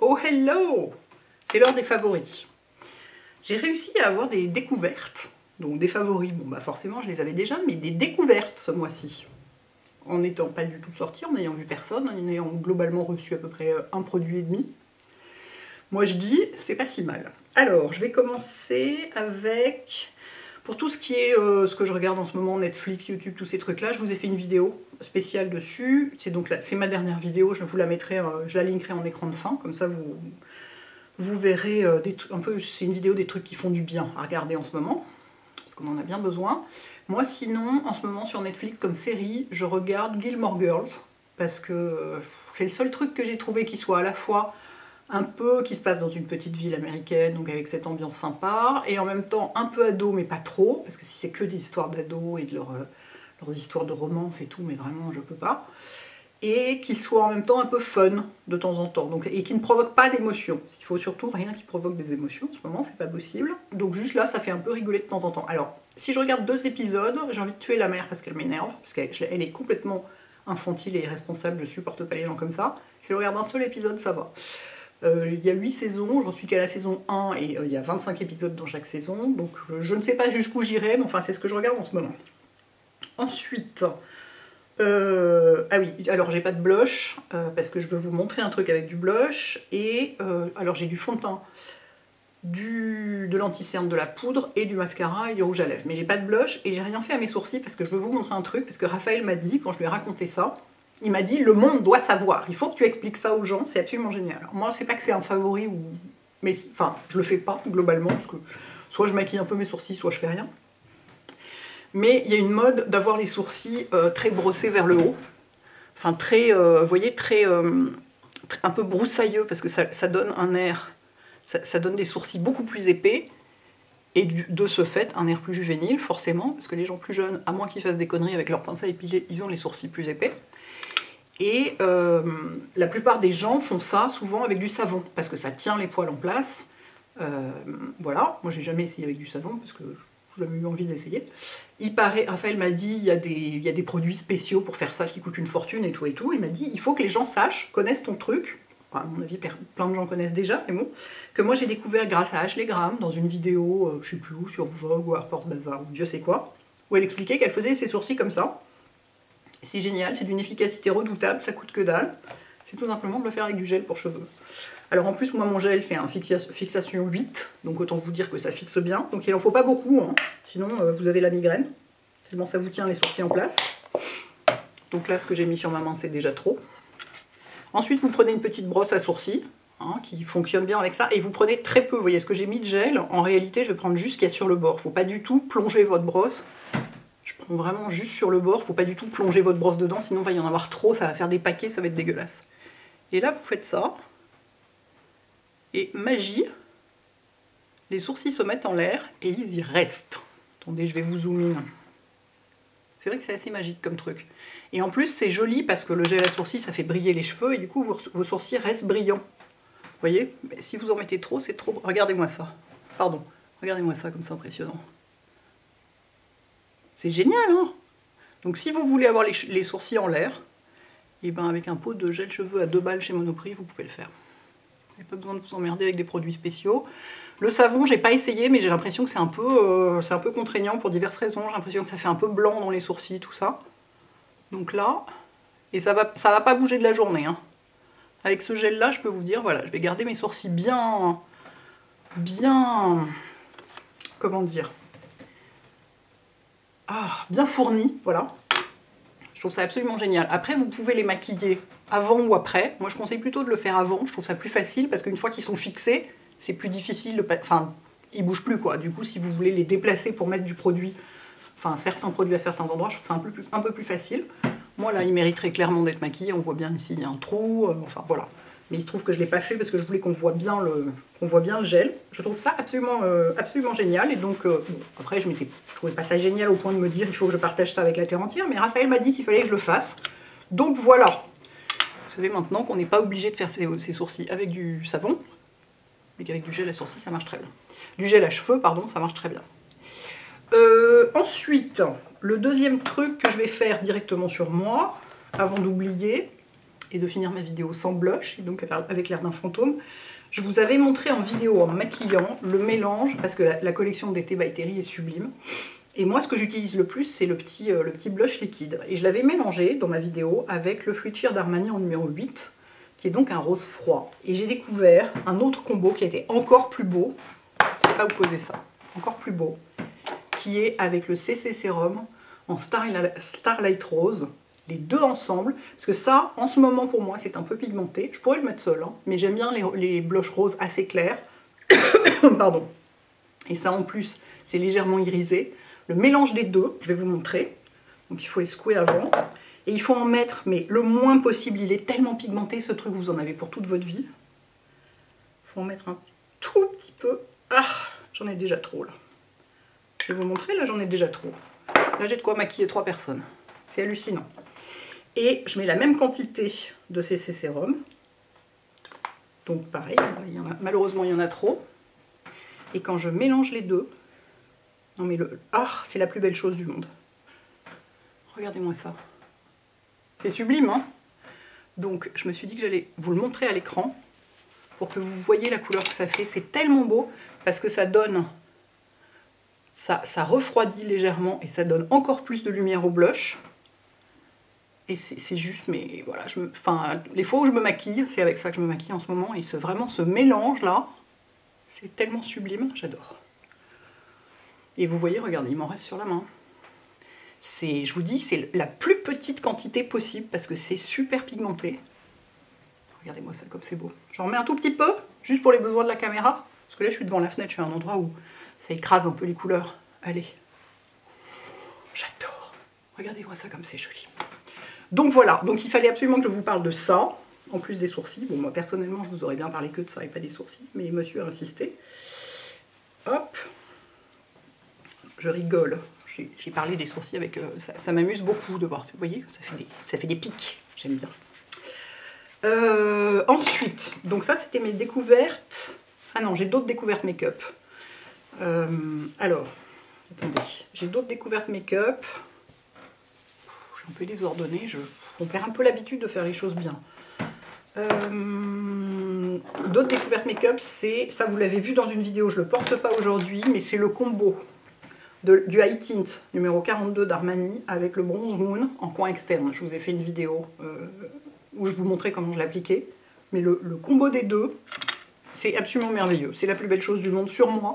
Oh hello! C'est l'heure des favoris. J'ai réussi à avoir des découvertes. Donc des favoris, bon bah forcément je les avais déjà, mais des découvertes ce mois-ci. En n'étant pas du tout sorti, en n'ayant vu personne, en ayant globalement reçu à peu près un produit et demi. Moi je dis, c'est pas si mal. Alors, je vais commencer avec... Pour tout ce qui est ce que je regarde en ce moment, Netflix, YouTube, tous ces trucs-là, je vous ai fait une vidéo spéciale dessus. C'est donc c'est ma dernière vidéo, je vous la mettrai, je la linkerai en écran de fin, comme ça vous verrez un peu, c'est une vidéo des trucs qui font du bien à regarder en ce moment, parce qu'on en a bien besoin. Moi sinon, en ce moment sur Netflix comme série, je regarde Gilmore Girls, parce que c'est le seul truc que j'ai trouvé qui soit à la fois un peu qui se passe dans une petite ville américaine, donc avec cette ambiance sympa, et en même temps un peu ado, mais pas trop, parce que si c'est que des histoires d'ados et de leurs histoires de romance et tout, mais vraiment je peux pas, et qui soit en même temps un peu fun de temps en temps, donc, et qui ne provoque pas d'émotions. Il faut surtout rien qui provoque des émotions, en ce moment c'est pas possible, donc juste là ça fait un peu rigoler de temps en temps. Alors, si je regarde 2 épisodes, j'ai envie de tuer la mère parce qu'elle m'énerve, parce qu'elle est complètement infantile et irresponsable, je supporte pas les gens comme ça. Si je regarde un seul épisode, ça va. Il y a 8 saisons, j'en suis qu'à la saison 1 et il y a 25 épisodes dans chaque saison, donc je ne sais pas jusqu'où j'irai, mais enfin c'est ce que je regarde en ce moment. Ensuite, ah oui, alors j'ai pas de blush, parce que je veux vous montrer un truc avec du blush, et alors j'ai du fond de teint, de l'anti-cerne, de la poudre, et du mascara et du rouge à lèvres, mais j'ai pas de blush, et j'ai rien fait à mes sourcils, parce que je veux vous montrer un truc, parce que Raphaël m'a dit, quand je lui ai raconté ça, il m'a dit, le monde doit savoir, il faut que tu expliques ça aux gens, c'est absolument génial. Alors, moi, c'est pas que c'est un favori, mais enfin, je le fais pas, globalement, parce que soit je maquille un peu mes sourcils, soit je fais rien. Mais il y a une mode d'avoir les sourcils très brossés vers le haut, enfin très, vous voyez, très, un peu broussailleux, parce que ça donne un air, ça donne des sourcils beaucoup plus épais, et de ce fait, un air plus juvénile, forcément, parce que les gens plus jeunes, à moins qu'ils fassent des conneries avec leur pince à épiler, ils ont les sourcils plus épais. Et la plupart des gens font ça souvent avec du savon, parce que ça tient les poils en place. Voilà, moi j'ai jamais essayé avec du savon, parce que j'ai jamais eu envie d'essayer. Il paraît, Raphaël m'a dit, il y a des produits spéciaux pour faire ça qui coûtent une fortune et tout et tout. Il m'a dit, il faut que les gens sachent, connaissent ton truc. Enfin, à mon avis, plein de gens connaissent déjà, mais bon. Que moi j'ai découvert grâce à Ashley Graham, dans une vidéo, je sais plus où, sur Vogue ou Harper's Bazaar, ou Dieu sait quoi, où elle expliquait qu'elle faisait ses sourcils comme ça. C'est génial, c'est d'une efficacité redoutable, ça coûte que dalle. C'est tout simplement de le faire avec du gel pour cheveux. Alors en plus, moi mon gel c'est un fixation 8, donc autant vous dire que ça fixe bien. Donc il n'en faut pas beaucoup, hein. Sinon vous avez la migraine. Tellement ça vous tient les sourcils en place. Donc là ce que j'ai mis sur ma main c'est déjà trop. Ensuite vous prenez une petite brosse à sourcils, hein, qui fonctionne bien avec ça, et vous prenez très peu. Vous voyez ce que j'ai mis de gel, en réalité je vais prendre juste ce qu'il y a sur le bord. Il ne faut pas du tout plonger votre brosse. Je prends vraiment juste sur le bord, faut pas du tout plonger votre brosse dedans, sinon il va y en avoir trop, ça va faire des paquets, ça va être dégueulasse. Et là vous faites ça, et magie, les sourcils se mettent en l'air et ils y restent. Attendez, je vais vous zoom in. C'est vrai que c'est assez magique comme truc. Et en plus c'est joli parce que le gel à sourcils ça fait briller les cheveux et du coup vos sourcils restent brillants. Vous voyez? Mais si vous en mettez trop, c'est trop... Regardez-moi ça. Pardon, regardez-moi ça comme c'est impressionnant. C'est génial, hein? Donc si vous voulez avoir les sourcils en l'air, et ben avec un pot de gel cheveux à 2 balles chez Monoprix, vous pouvez le faire. Vous n'avez pas besoin de vous emmerder avec des produits spéciaux. Le savon, j'ai pas essayé, mais j'ai l'impression que c'est un peu contraignant pour diverses raisons. J'ai l'impression que ça fait un peu blanc dans les sourcils, tout ça. Donc là, et ça va pas bouger de la journée, hein. Avec ce gel-là, je peux vous dire, voilà, je vais garder mes sourcils bien, comment dire, bien fournis, voilà. Je trouve ça absolument génial. Après, vous pouvez les maquiller avant ou après. Moi, je conseille plutôt de le faire avant. Je trouve ça plus facile parce qu'une fois qu'ils sont fixés, c'est plus difficile. Enfin, ils bougent plus, quoi. Du coup, si vous voulez les déplacer pour mettre du produit, enfin, certains produits à certains endroits, je trouve ça un peu plus facile. Moi, là, il mériterait clairement d'être maquillé. On voit bien ici, il y a un trou. Enfin, voilà. Mais il trouve que je ne l'ai pas fait parce que je voulais qu'on voit bien le gel. Je trouve ça absolument génial. Et donc, bon, après, je trouvais pas ça génial au point de me dire il faut que je partage ça avec la terre entière. Mais Raphaël m'a dit qu'il fallait que je le fasse. Donc voilà. Vous savez maintenant qu'on n'est pas obligé de faire ses sourcils avec du savon. Mais qu'avec du gel à sourcils, ça marche très bien. Du gel à cheveux, pardon, ça marche très bien. Ensuite, le deuxième truc que je vais faire directement sur moi, avant d'oublier... et de finir ma vidéo sans blush, et donc avec l'air d'un fantôme. Je vous avais montré en vidéo, en maquillant, le mélange, parce que la collection d'été by Terry est sublime. Et moi, ce que j'utilise le plus, c'est le petit blush liquide. Et je l'avais mélangé dans ma vidéo avec le Fluid Sheer d'Armani en numéro 8, qui est donc un rose froid. Et j'ai découvert un autre combo qui a été encore plus beau. Je ne vais pas vous poser ça. Encore plus beau. Qui est avec le CC Sérum en Starlight Rose. Les deux ensemble. Parce que ça, en ce moment, pour moi, c'est un peu pigmenté. Je pourrais le mettre seul, hein, mais j'aime bien les blushs roses assez clairs. Pardon. Et ça, en plus, c'est légèrement irisé. Le mélange des deux, je vais vous montrer. Donc il faut les secouer avant. Et il faut en mettre, mais le moins possible. Il est tellement pigmenté, ce truc, vous en avez pour toute votre vie. Il faut en mettre un tout petit peu. Ah, j'en ai déjà trop, là. Je vais vous montrer, là, j'en ai déjà trop. Là, j'ai de quoi maquiller 3 personnes. C'est hallucinant. Et je mets la même quantité de CC Sérum. Donc pareil, malheureusement, il y en a trop. Et quand je mélange les deux, non mais c'est la plus belle chose du monde. Regardez-moi ça. C'est sublime, hein? Donc je me suis dit que j'allais vous le montrer à l'écran pour que vous voyez la couleur que ça fait. C'est tellement beau parce que ça donne, ça refroidit légèrement et ça donne encore plus de lumière au blush. Et c'est juste, mais voilà, les fois où je me maquille, c'est avec ça que je me maquille en ce moment. Et vraiment ce mélange là, c'est tellement sublime, j'adore. Et vous voyez, regardez, il m'en reste sur la main. Je vous dis, c'est la plus petite quantité possible parce que c'est super pigmenté. Regardez-moi ça comme c'est beau. J'en remets un tout petit peu, juste pour les besoins de la caméra. Parce que là, je suis devant la fenêtre, je suis à un endroit où ça écrase un peu les couleurs. Allez. J'adore. Regardez-moi ça comme c'est joli. Donc voilà, donc il fallait absolument que je vous parle de ça, en plus des sourcils. Bon, moi, personnellement, je vous aurais bien parlé que de ça et pas des sourcils, mais monsieur a insisté. Hop. Je rigole, j'ai parlé des sourcils avec... ça m'amuse beaucoup de voir, vous voyez, ça fait des pics, j'aime bien. Ensuite, donc ça c'était mes découvertes... Ah non, j'ai d'autres découvertes make-up. Alors, attendez, j'ai d'autres découvertes make-up. Je suis un peu désordonnée, on perd un peu l'habitude de faire les choses bien. D'autres découvertes make-up, c'est... Ça vous l'avez vu dans une vidéo, je ne le porte pas aujourd'hui, mais c'est le combo du High Tint numéro 42 d'Armani avec le Bronze Moon en coin externe. Je vous ai fait une vidéo où je vous montrais comment je l'appliquais. Mais le combo des deux, c'est absolument merveilleux. C'est la plus belle chose du monde sur moi.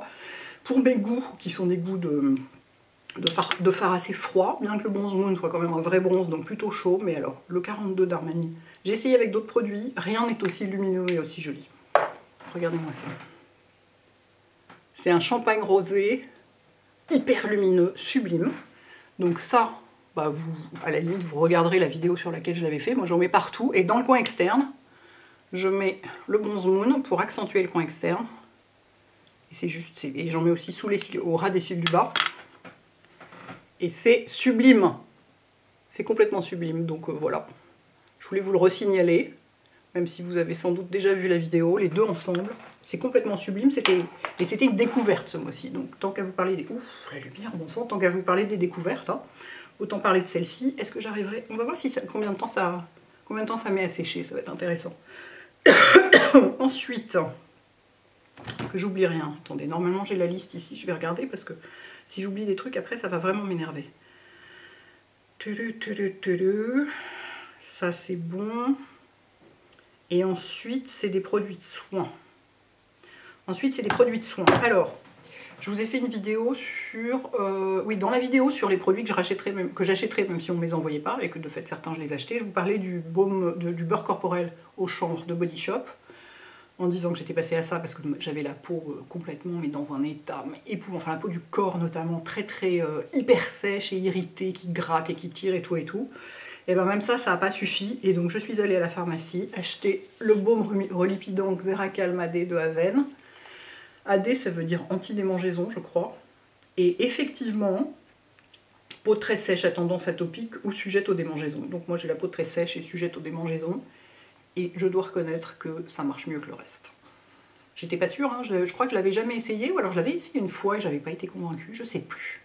Pour mes goûts, qui sont des goûts de fard assez froid, bien que le Bronze Moon soit quand même un vrai bronze, donc plutôt chaud. Mais alors, le 42 d'Armani, j'ai essayé avec d'autres produits. Rien n'est aussi lumineux et aussi joli. Regardez-moi ça. C'est un champagne rosé hyper lumineux, sublime. Donc ça, bah à la limite, vous regarderez la vidéo sur laquelle je l'avais fait. Moi, j'en mets partout. Et dans le coin externe, je mets le Bronze Moon pour accentuer le coin externe. Et c'est juste... Et j'en mets aussi sous les cils, au ras des cils du bas. Et c'est sublime. C'est complètement sublime. Donc voilà. Je voulais vous le resignaler. Même si vous avez sans doute déjà vu la vidéo, les deux ensemble. C'est complètement sublime. Et c'était une découverte ce mois-ci. Donc tant qu'à vous parler des... Ouf, la lumière, bon sang, tant qu'à vous parler des découvertes, hein, autant parler de celle-ci. Est-ce que j'arriverai... On va voir si combien de temps ça met à sécher. Ça va être intéressant. Ensuite, que j'oublie rien. Attendez, normalement j'ai la liste ici. Je vais regarder parce que si j'oublie des trucs, après ça va vraiment m'énerver. Ça c'est bon. Et ensuite, c'est des produits de soins. Alors, je vous ai fait une vidéo sur... oui, dans la vidéo sur les produits que j'achèterais même si on ne me les envoyait pas, et que de fait certains je les achetais, je vous parlais du baume, du beurre corporel au chanvre de Body Shop, en disant que j'étais passée à ça parce que j'avais la peau complètement, mais dans un état épouvantable, enfin la peau du corps notamment, très hyper sèche et irritée, qui gratte et qui tire et tout et tout. Et bien même ça n'a pas suffi, et donc je suis allée à la pharmacie acheter le baume relipidant Xeracalm AD de Aven. AD, ça veut dire anti-démangeaison, je crois. Et effectivement, peau très sèche à tendance atopique ou sujette aux démangeaisons. Donc moi j'ai la peau très sèche et sujette aux démangeaisons, et je dois reconnaître que ça marche mieux que le reste. J'étais pas sûre, hein, je crois que je l'avais jamais essayé, ou alors je l'avais essayé une fois et j'avais pas été convaincue, je sais plus.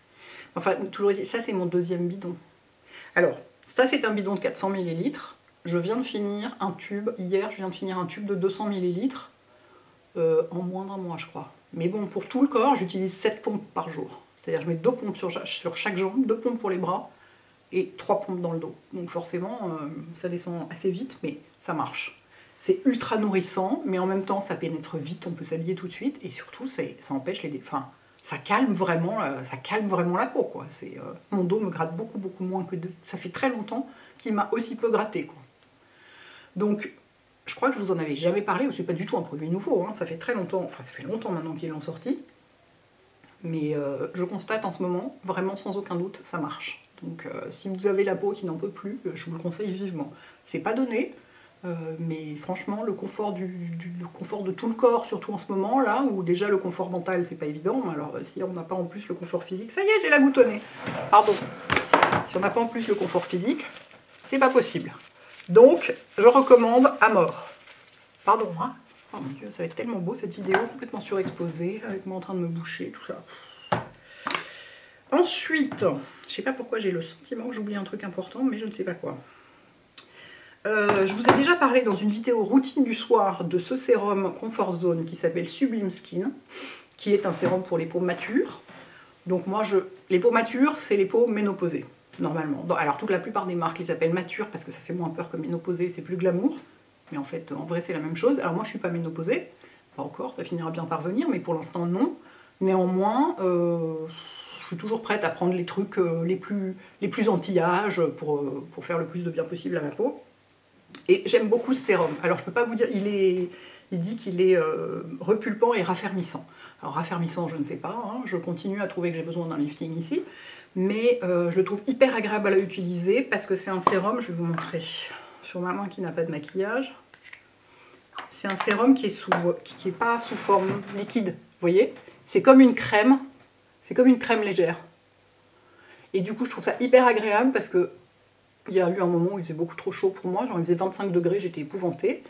Enfin, toujours, ça c'est mon deuxième bidon. Alors, ça c'est un bidon de 400 ml. je viens de finir un tube, hier je viens de finir un tube de 200 ml en moins d'un mois je crois. Mais bon, pour tout le corps, j'utilise 7 pompes par jour. C'est-à-dire je mets 2 pompes sur chaque jambe, 2 pompes pour les bras et 3 pompes dans le dos. Donc forcément, ça descend assez vite, mais ça marche. C'est ultra nourrissant, mais en même temps, ça pénètre vite, on peut s'habiller tout de suite, et surtout, ça empêche les... Enfin, ça calme vraiment la peau, quoi. Mon dos me gratte beaucoup, beaucoup moins que... Ça fait très longtemps qu'il m'a aussi peu gratté, quoi. Donc, je crois que je vous en avais jamais parlé, c'est pas du tout un produit nouveau, hein. Ça fait très longtemps, enfin ça fait longtemps maintenant qu'ils l'ont sorti, mais je constate en ce moment, vraiment sans aucun doute, ça marche. Donc si vous avez la peau qui n'en peut plus, je vous le conseille vivement. C'est pas donné, mais franchement, le confort de tout le corps, surtout en ce moment, là, où déjà le confort mental, c'est pas évident, alors si on n'a pas en plus le confort physique, ça y est, j'ai la goutte au nez, pardon. Si on n'a pas en plus le confort physique, c'est pas possible. Donc, je recommande à mort. Pardon, hein. Oh mon Dieu, ça va être tellement beau cette vidéo, complètement surexposée, avec moi en train de me boucher, tout ça. Ensuite, je sais pas pourquoi j'ai le sentiment que j'oublie un truc important, mais je ne sais pas quoi. Je vous ai déjà parlé dans une vidéo routine du soir de ce sérum Comfort Zone qui s'appelle Sublime Skin, qui est un sérum pour les peaux matures. Donc moi, les peaux matures, c'est les peaux ménopausées, normalement. Alors toute la plupart des marques les appellent matures parce que ça fait moins peur que ménopausée, c'est plus glamour. Mais en fait, en vrai, c'est la même chose. Alors moi, je suis pas ménopausée, pas encore, ça finira bien par venir, mais pour l'instant, non. Néanmoins, je suis toujours prête à prendre les trucs les plus anti-âge pour faire le plus de bien possible à ma peau. Et j'aime beaucoup ce sérum. Alors je peux pas vous dire, il dit qu'il est repulpant et raffermissant. Alors raffermissant, je ne sais pas, hein, je continue à trouver que j'ai besoin d'un lifting ici, mais je le trouve hyper agréable à utiliser parce que c'est un sérum, je vais vous montrer sur ma main qui n'a pas de maquillage. C'est un sérum qui est pas sous forme liquide, vous voyez? C'est comme une crème, légère. Et du coup, je trouve ça hyper agréable parce que il y a eu un moment où il faisait beaucoup trop chaud pour moi, genre il faisait 25 degrés, j'étais épouvantée.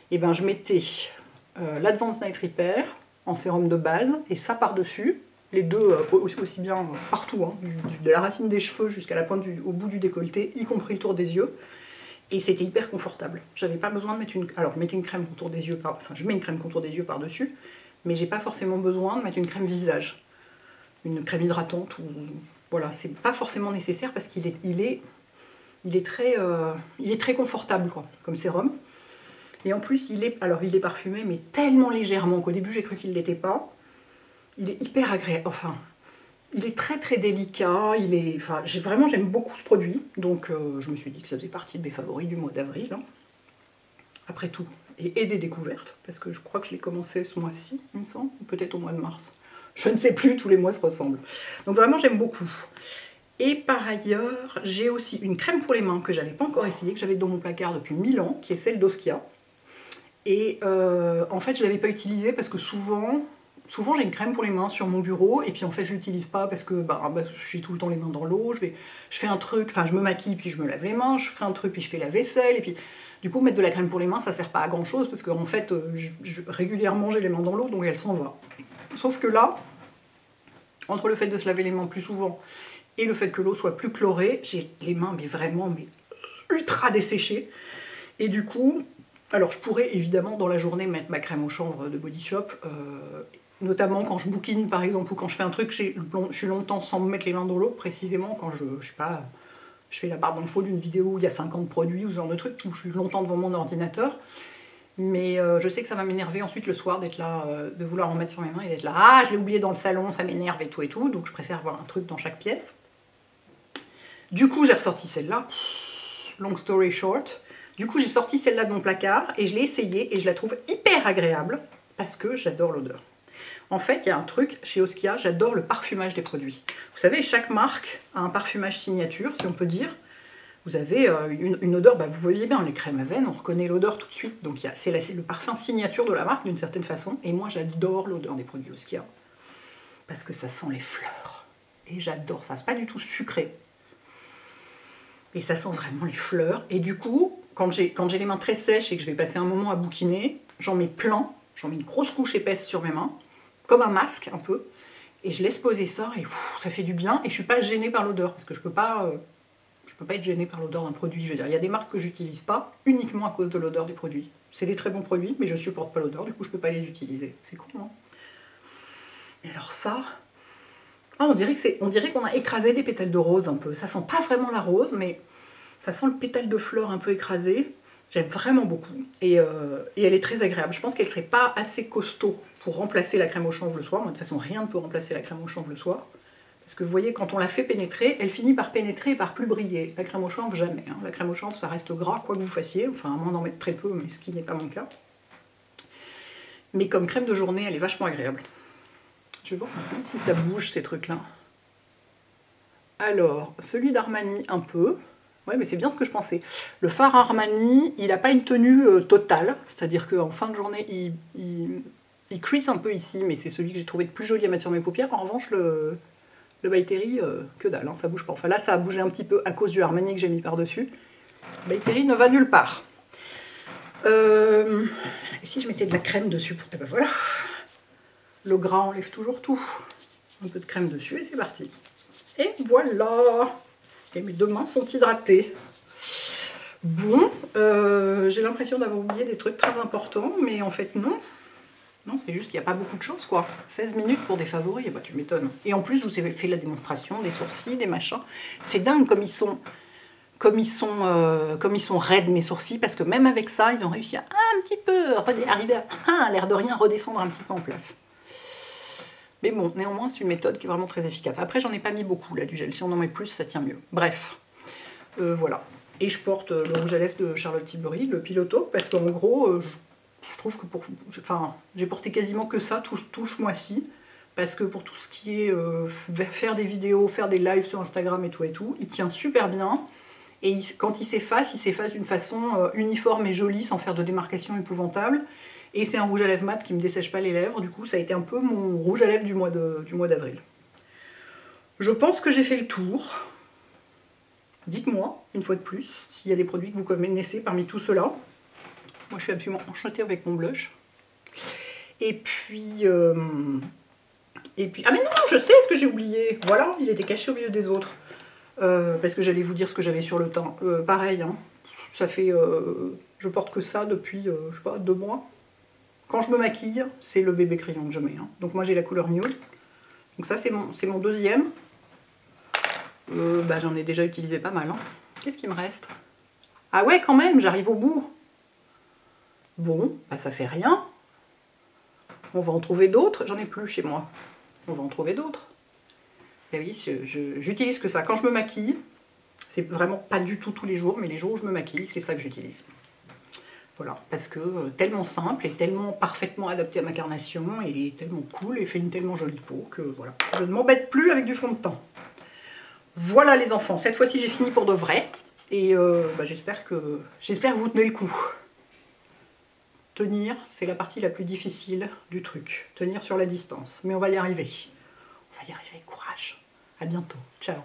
Et ben je mettais l'Advanced Night Repair en sérum de base et ça par-dessus, les deux aussi bien partout, hein, de la racine des cheveux jusqu'à la pointe au bout du décolleté, y compris le tour des yeux. Et c'était hyper confortable. J'avais pas besoin de mettre une... Alors, mettez une crème contour des yeux Enfin, je mets une crème contour des yeux par-dessus, mais j'ai pas forcément besoin de mettre une crème visage. Une crème hydratante ou... Voilà, c'est pas forcément nécessaire parce qu'il est très confortable, quoi, comme sérum. Et en plus, il est parfumé, mais tellement légèrement qu'au début, j'ai cru qu'il l'était pas. Il est hyper agréable. Enfin, il est très très délicat. J'aime beaucoup ce produit. Donc, je me suis dit que ça faisait partie de mes favoris du mois d'avril. Hein. Après tout. Et des découvertes. Parce que je crois que je l'ai commencé ce mois-ci, il me semble. Ou peut-être au mois de mars. Je ne sais plus, tous les mois se ressemblent. Donc, vraiment, j'aime beaucoup. Et par ailleurs, j'ai aussi une crème pour les mains que j'avais pas encore essayée, que j'avais dans mon placard depuis 1000 ans, qui est celle d'Oskia. Et en fait, je l'avais pas utilisée parce que souvent j'ai une crème pour les mains sur mon bureau, et puis en fait, je l'utilise pas parce que j'ai tout le temps les mains dans l'eau, je fais un truc, enfin je me maquille, puis je me lave les mains, je fais un truc, puis je fais la vaisselle, et puis du coup, mettre de la crème pour les mains, ça sert pas à grand chose, parce qu'en fait, régulièrement, j'ai les mains dans l'eau, donc elle s'en va. Sauf que là, entre le fait de se laver les mains plus souvent, et le fait que l'eau soit plus chlorée, j'ai les mains vraiment ultra desséchées. Et du coup, alors je pourrais évidemment dans la journée mettre ma crème au chanvre de Body Shop, notamment quand je bouquine par exemple, ou quand je fais un truc, je suis longtemps sans me mettre les mains dans l'eau, précisément quand je sais pas, je fais la barre d'infos d'une vidéo où il y a 50 produits ou ce genre de truc, où je suis longtemps devant mon ordinateur. Mais je sais que ça va m'énerver ensuite le soir d'être là, de vouloir en mettre sur mes mains et d'être là, ah je l'ai oublié dans le salon, ça m'énerve et tout, donc je préfère avoir un truc dans chaque pièce. Du coup, j'ai ressorti celle-là, long story short. Du coup, j'ai sorti celle-là de mon placard et je l'ai essayée et je la trouve hyper agréable parce que j'adore l'odeur. En fait, il y a un truc chez Oskia, j'adore le parfumage des produits. Vous savez, chaque marque a un parfumage signature, si on peut dire. Vous avez une odeur, vous voyez bien, les crèmes Aven, on reconnaît l'odeur tout de suite. Donc c'est le parfum signature de la marque d'une certaine façon. Et moi, j'adore l'odeur des produits Oskia parce que ça sent les fleurs. Et j'adore ça, c'est pas du tout sucré. Et ça sent vraiment les fleurs. Et du coup, quand j'ai les mains très sèches et que je vais passer un moment à bouquiner, j'en mets plein, j'en mets une grosse couche épaisse sur mes mains, comme un masque un peu, et je laisse poser ça, et ça fait du bien, et je suis pas gênée par l'odeur, parce que je peux pas peux pas être gênée par l'odeur d'un produit. Je veux dire, il y a des marques que j'utilise pas uniquement à cause de l'odeur des produits. C'est des très bons produits, mais je supporte pas l'odeur, du coup je peux pas les utiliser. C'est con, hein. Et alors ça... Ah, on dirait qu'on a écrasé des pétales de rose un peu. Ça sent pas vraiment la rose, mais ça sent le pétale de fleur un peu écrasé. J'aime vraiment beaucoup. Et elle est très agréable. Je pense qu'elle serait pas assez costaud pour remplacer la crème au chanvre le soir. Moi, de toute façon, rien ne peut remplacer la crème au chanvre le soir. Parce que vous voyez, quand on la fait pénétrer, elle finit par pénétrer et par plus briller. La crème au chanvre, jamais. Hein. La crème au chanvre, ça reste gras, quoi que vous fassiez. Enfin, à moins d'en mettre très peu, mais ce qui n'est pas mon cas. Mais comme crème de journée, elle est vachement agréable. Je vais voir si ça bouge, ces trucs-là. Alors, celui d'Armani, un peu. Ouais, mais c'est bien ce que je pensais. Le fard Armani, il n'a pas une tenue totale. C'est-à-dire qu'en fin de journée, il crease un peu ici, mais c'est celui que j'ai trouvé le plus joli à mettre sur mes paupières. En revanche, le By Terry, que dalle, hein, ça bouge pas. Enfin là, ça a bougé un petit peu à cause du Armani que j'ai mis par-dessus. By Terry ne va nulle part. Et si je mettais de la crème dessus pour... Eh ben voilà. Le gras enlève toujours tout. Un peu de crème dessus et c'est parti. Et voilà. Et mes deux mains sont hydratées. Bon, j'ai l'impression d'avoir oublié des trucs très importants, mais en fait non. Non, c'est juste qu'il n'y a pas beaucoup de choses, quoi. 16 minutes pour des favoris, bah tu m'étonnes. Et en plus, je vous ai fait la démonstration des sourcils, des machins. C'est dingue comme ils sont raides, mes sourcils, parce que même avec ça, ils ont réussi à un petit peu arriver à l'air de rien, redescendre un petit peu en place. Mais bon, néanmoins, c'est une méthode qui est vraiment très efficace. Après, j'en ai pas mis beaucoup, là, du gel. Si on en met plus, ça tient mieux. Bref, voilà. Et je porte le rouge à lèvres de Charlotte Tilbury, le Piloto, parce qu'en gros, je trouve que j'ai porté quasiment que ça tout ce mois-ci, parce que pour tout ce qui est faire des vidéos, faire des lives sur Instagram et tout, il tient super bien. Et quand il s'efface d'une façon uniforme et jolie, sans faire de démarcation épouvantable. Et c'est un rouge à lèvres mat qui ne me dessèche pas les lèvres, du coup ça a été un peu mon rouge à lèvres du mois d'avril. Je pense que j'ai fait le tour. Dites-moi, une fois de plus, s'il y a des produits que vous connaissez parmi tout cela. Moi je suis absolument enchantée avec mon blush. Et puis... ah mais non, je sais ce que j'ai oublié. Voilà, il était caché au milieu des autres. Parce que j'allais vous dire ce que j'avais sur le teint. Pareil, hein, ça fait... je porte que ça depuis, je sais pas, 2 mois. Quand je me maquille, c'est le bébé crayon que je mets. Hein. Donc moi j'ai la couleur nude. Donc ça c'est mon deuxième. J'en ai déjà utilisé pas mal. Hein. Qu'est-ce qu'il me reste? Ah ouais quand même, j'arrive au bout. Bon, bah ça fait rien. On va en trouver d'autres. J'en ai plus chez moi. On va en trouver d'autres. Et oui, j'utilise que ça. Quand je me maquille, c'est vraiment pas du tout tous les jours, mais les jours où je me maquille, c'est ça que j'utilise. Voilà, parce que tellement simple et tellement parfaitement adapté à ma carnation et tellement cool et fait une tellement jolie peau que voilà, je ne m'embête plus avec du fond de teint. Voilà les enfants, cette fois-ci j'ai fini pour de vrai et j'espère que vous tenez le coup. Tenir, c'est la partie la plus difficile du truc, tenir sur la distance, mais on va y arriver. On va y arriver, courage. À bientôt, ciao.